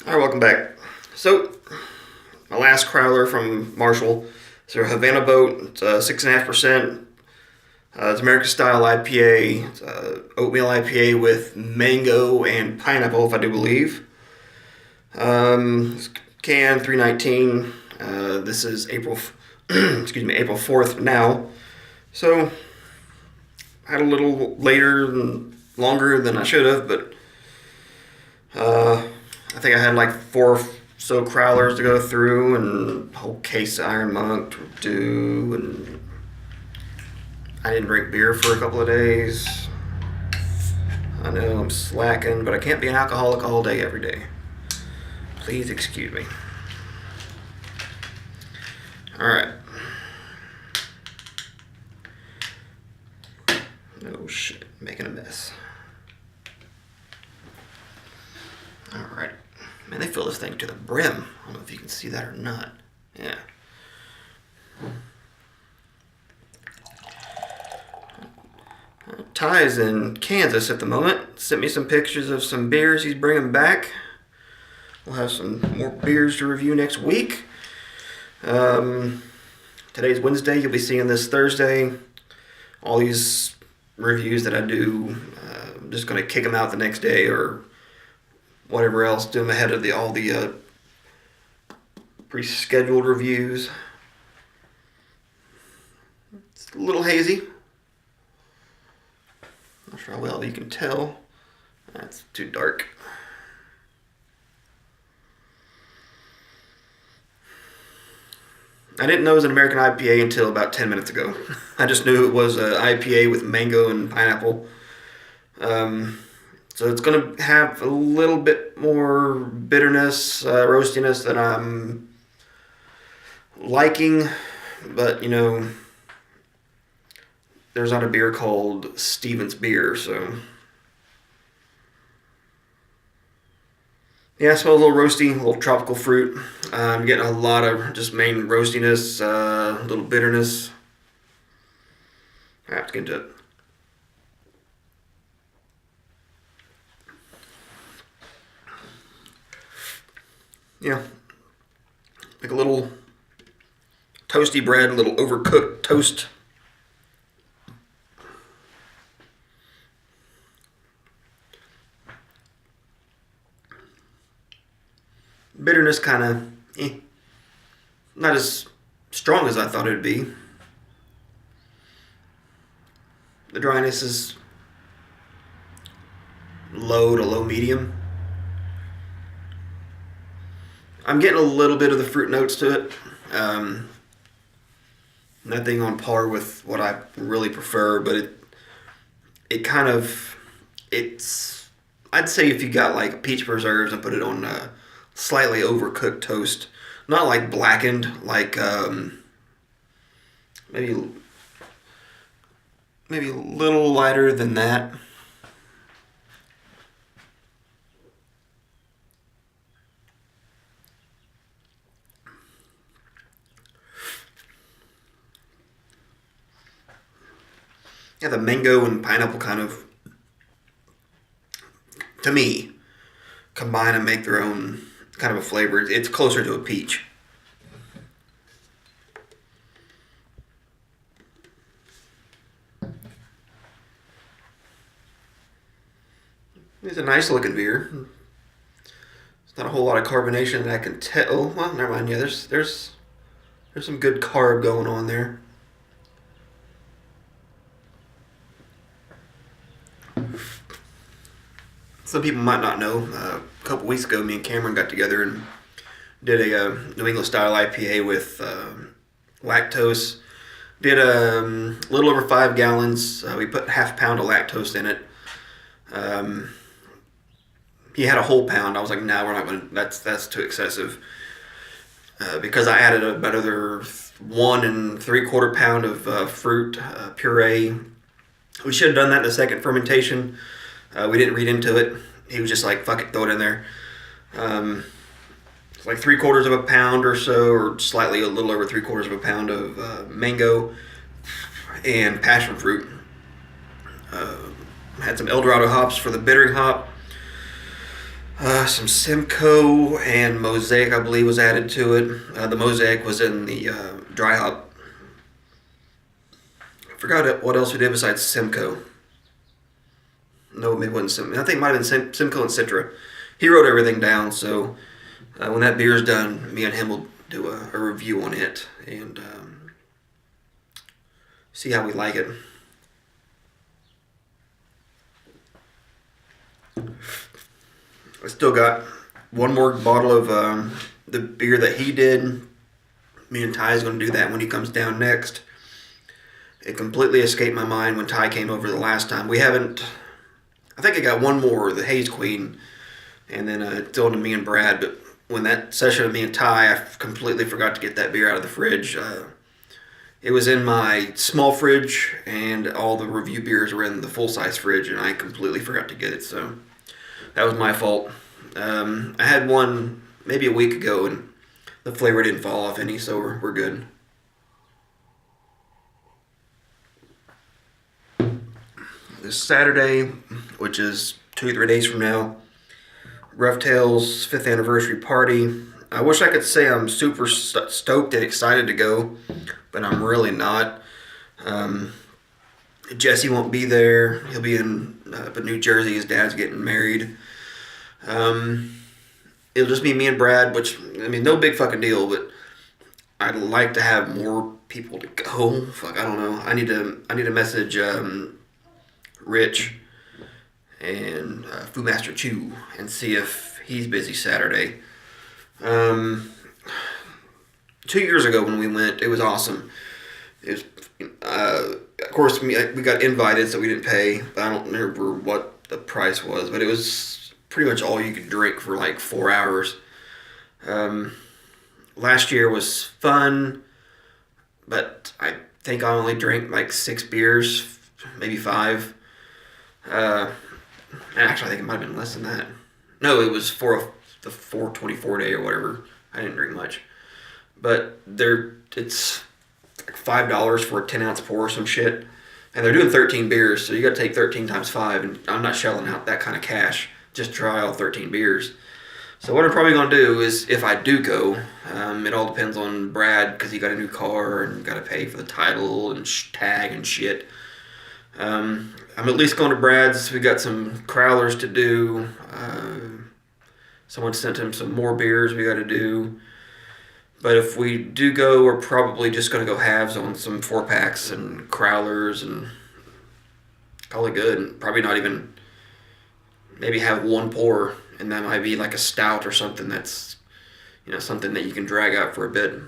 Alright, welcome back. So, my last crowler from Marshall. It's a Havana boat. It's 6.5%. It's American style IPA. It's oatmeal IPA with mango and pineapple, if I do believe. It's can 319. This is April, April 4th now. So, I had a little later and longer than I should have, but I think I had like 4 or so crowlers to go through and a whole case of Iron Monk to do, and I didn't drink beer for a couple of days. I know I'm slacking, but I can't be an alcoholic all day every day. Please excuse me. Alright. Oh shit, making a mess. Alright. Man, they fill this thing to the brim. I don't know if you can see that or not. Yeah. Ty is in Kansas at the moment. Sent me some pictures of some beers he's bringing back. We'll have some more beers to review next week. Today's Wednesday. You'll be seeing this Thursday. All these reviews that I do, I'm just going to kick them out the next day or whatever else. Do them ahead of all the pre-scheduled reviews. It's a little hazy. Not sure how well you can tell. That's too dark. I didn't know it was an American IPA until about 10 minutes ago. I just knew it was an IPA with mango and pineapple. So it's going to have a little bit more bitterness, roastiness than I'm liking. But, you know, there's not a beer called Stevens Beer, so. Yeah, it smells a little roasty, a little tropical fruit. I'm getting a lot of just main roastiness, a little bitterness. I have to get into it. Yeah, like a little toasty bread, a little overcooked toast. Bitterness kind of, not as strong as I thought it would be. The dryness is low to low medium. I'm getting a little bit of the fruit notes to it. Nothing on par with what I really prefer, but it kind of, it's, I'd say if you got like peach preserves and put it on slightly overcooked toast, not like blackened, like maybe a little lighter than that. Yeah, the mango and pineapple kind of, to me, combine and make their own kind of a flavor. It's closer to a peach. It's a nice looking beer. It's not a whole lot of carbonation that I can tell. Oh, well, never mind. Yeah, there's some good carb going on there. Some people might not know. A couple weeks ago, me and Cameron got together and did a New England style IPA with lactose. Did a little over 5 gallons. We put half a pound of lactose in it. He had a whole pound. I was like, no, we're not going to. That's too excessive. Because I added about another 1 3/4 pound of fruit puree. We should have done that in the second fermentation. We didn't read into it. He was just like, fuck it, throw it in there. It's like 3/4 pound or so, or slightly a little over 3/4 pound of mango and passion fruit. Had some Eldorado hops for the bittering hop. some Simcoe and Mosaic, I believe, was added to it. The Mosaic was in the dry hop. I forgot what else we did besides Simcoe. No, maybe it wasn't Simcoe. I think it might have been Simcoe and Citra. He wrote everything down, so when that beer is done, me and him will do a review on it and see how we like it. I still got one more bottle of the beer that he did. Me and Ty's going to do that when he comes down next. It completely escaped my mind when Ty came over the last time. We haven't... I think I got one more, the Haze Queen, and then it's on to me and Brad. But when that session of me and Ty, I completely forgot to get that beer out of the fridge. It was in my small fridge, and all the review beers were in the full-size fridge, and I completely forgot to get it, so that was my fault. I had one maybe a week ago, and the flavor didn't fall off any, so we're good. This Saturday, which is 2-3 days from now, Rough Tail's 5th anniversary party. I wish I could say I'm super stoked and excited to go, but I'm really not. Jesse won't be there. He'll be in New Jersey. His dad's getting married. It'll just be me and Brad, which, I mean, no big fucking deal, but I'd like to have more people to go. Fuck, I don't know. I need to message Rich and Fu Master Chu and see if he's busy Saturday. 2 years ago when we went, it was awesome. It was, of course, we got invited, so we didn't pay. But I don't remember what the price was, but it was pretty much all you could drink for like 4 hours. Last year was fun, but I think I only drank like 6 beers, maybe 5. Actually, I think it might have been less than that. No, it was for the 424 day or whatever. I didn't drink much. But it's like $5 for a 10-ounce pour or some shit. And they're doing 13 beers, so you got to take 13 times 5, and I'm not shelling out that kind of cash just to try all 13 beers. So what I'm probably going to do is, if I do go, it all depends on Brad, because he got a new car and got to pay for the title and tag and shit. I'm at least going to Brad's. We got some crowlers to do. Someone sent him some more beers we got to do. But if we do go, we're probably just going to go halves on some 4-packs and crowlers and call it good. And probably not even, maybe have one pour, and that might be like a stout or something that's, something that you can drag out for a bit.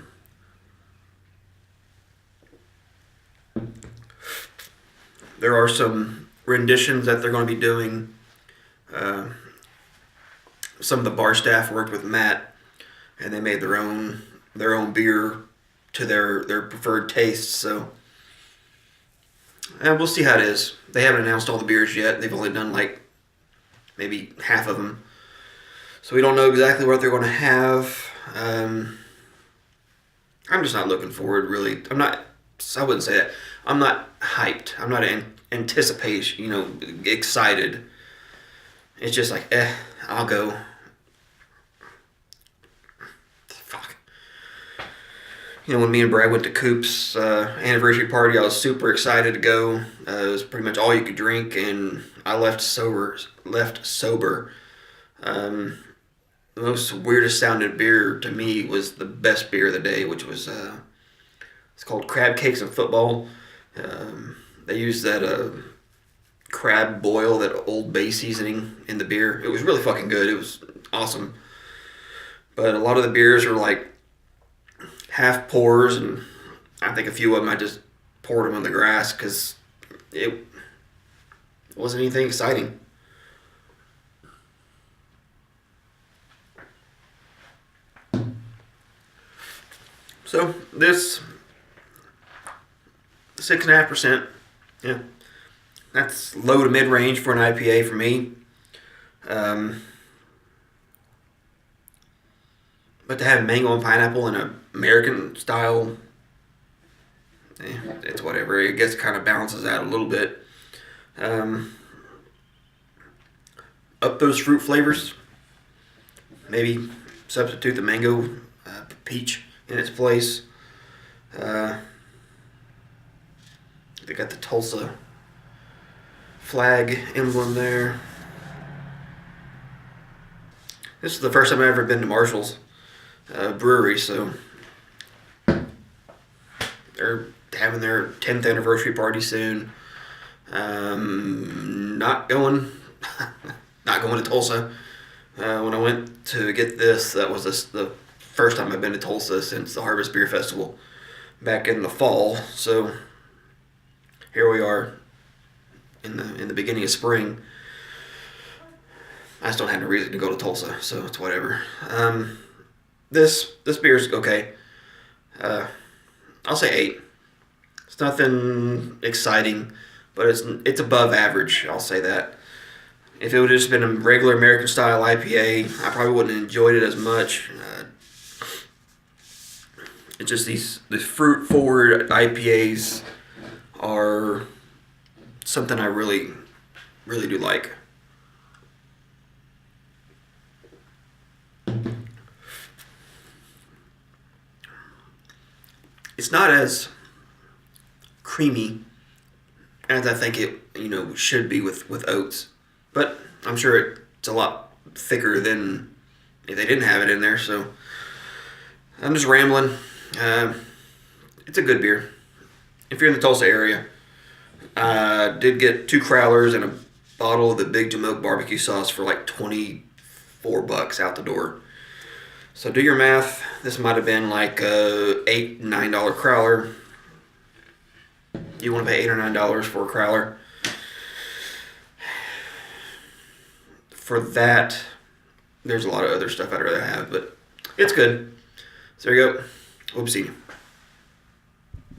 There are some renditions that they're going to be doing. Some of the bar staff worked with Matt, and they made their own beer to their preferred tastes. So, and we'll see how it is. They haven't announced all the beers yet. They've only done like maybe half of them, so we don't know exactly what they're going to have. I'm just not looking forward, really. I wouldn't say that. I'm not hyped. I'm not anticipation, excited. It's just like, I'll go. Fuck. When me and Brad went to Coop's anniversary party, I was super excited to go. It was pretty much all you could drink, and I left sober. The most weirdest sounding beer to me was the best beer of the day, which was it's called Crab Cakes and Football. They used that crab boil, that Old Bay seasoning in the beer. It was really fucking good. It was awesome. But a lot of the beers are like half pours, and I think a few of them I just poured them on the grass because it wasn't anything exciting. So this 6.5%, yeah, that's low to mid range for an IPA for me. But to have mango and pineapple in an American style, it's whatever. I guess it kind of balances out a little bit. Up those fruit flavors. Maybe substitute the mango peach in its place. They got the Tulsa flag emblem there. This is the first time I've ever been to Marshall's brewery, so they're having their 10th anniversary party soon. Not going, not going to Tulsa. When I went to get this, that was the first time I've been to Tulsa since the Harvest Beer Festival back in the fall. So here we are in the beginning of spring. I just don't have no reason to go to Tulsa, so it's whatever. This beer's okay. I'll say 8. It's nothing exciting, but it's above average. I'll say that. If it would have just been a regular American style IPA, I probably wouldn't have enjoyed it as much. It's just these fruit forward IPAs are something I really, really do like. It's not as creamy as I think it should be with oats, but I'm sure it's a lot thicker than if they didn't have it in there. So I'm just rambling. It's a good beer. If you're in the Tulsa area, did get 2 crowlers and a bottle of the Big Jamoke barbecue sauce for like $24 out the door. So do your math. This might have been like a $8, $9 crowler. You want to pay $8 or $9 for a crowler? For that, there's a lot of other stuff I'd rather have, but it's good. So there you go. Hope to see you.